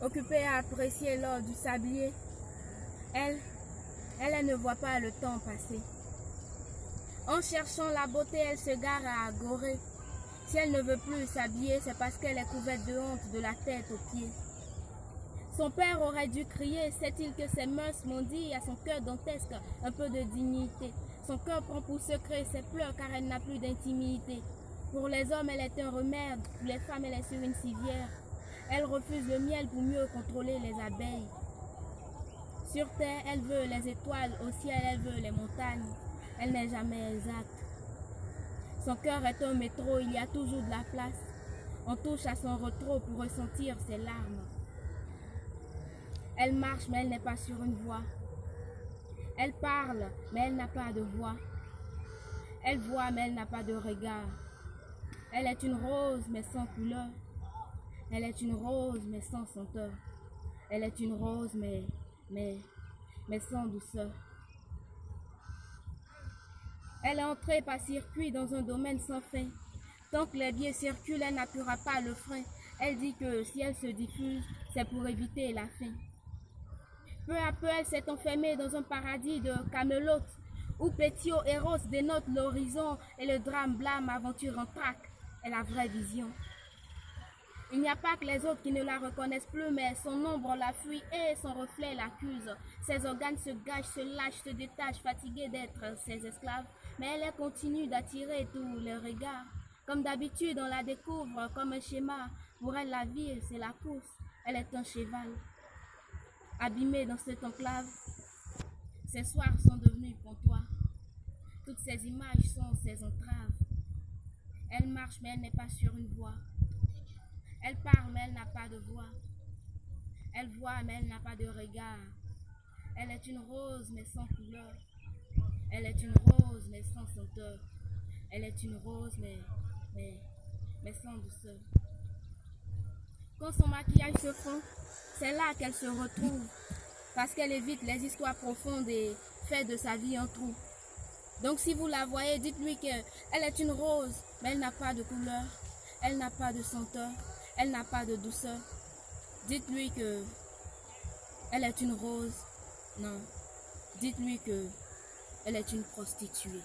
Occupée à apprécier l'or du sablier, elle ne voit pas le temps passer. En cherchant la beauté, elle se gare à agorer. Si elle ne veut plus s'habiller, c'est parce qu'elle est couverte de honte de la tête aux pieds. Son père aurait dû crier, sait-il que ses mœurs m'ont dit à son cœur dantesque un peu de dignité. Son cœur prend pour secret ses pleurs car elle n'a plus d'intimité. Pour les hommes, elle est un remède, pour les femmes, elle est sur une civière. Elle refuse le miel pour mieux contrôler les abeilles. Sur terre, elle veut les étoiles, au ciel, elle veut les montagnes. Elle n'est jamais exacte. Son cœur est un métro, il y a toujours de la place. On touche à son rétro pour ressentir ses larmes. Elle marche, mais elle n'est pas sur une voie. Elle parle, mais elle n'a pas de voix. Elle voit, mais elle n'a pas de regard. Elle est une rose, mais sans couleur. Elle est une rose, mais sans senteur. Elle est une rose, mais sans douceur. Elle est entrée par circuit dans un domaine sans fin. Tant que les biais circulent, elle n'appuiera pas le frein. Elle dit que si elle se diffuse, c'est pour éviter la faim. Peu à peu, elle s'est enfermée dans un paradis de Camelot, où Pétio et Rose dénotent l'horizon et le drame blâme aventure en traque est la vraie vision. Il n'y a pas que les autres qui ne la reconnaissent plus, mais son ombre la fuit et son reflet l'accuse. Ses organes se gâchent, se lâchent, se détachent, fatigués d'être ses esclaves, mais elle continue d'attirer tous les regards. Comme d'habitude, on la découvre comme un schéma. Pour elle, la vie, c'est la course. Elle est un cheval. Abîmée dans cette enclave, ses soirs sont devenus pour toi. Toutes ces images sont ses entraves. Elle marche, mais elle n'est pas sur une voie. Elle parle, mais elle n'a pas de voix. Elle voit, mais elle n'a pas de regard. Elle est une rose, mais sans couleur. Elle est une rose, mais sans senteur. Elle est une rose, mais sans douceur. Quand son maquillage se fond, c'est là qu'elle se retrouve. Parce qu'elle évite les histoires profondes et fait de sa vie un trou. Donc si vous la voyez, dites-lui qu'elle est une rose, mais elle n'a pas de couleur. Elle n'a pas de senteur. Elle n'a pas de douceur. Dites-lui que elle est une rose. Non. Dites-lui que elle est une prostituée.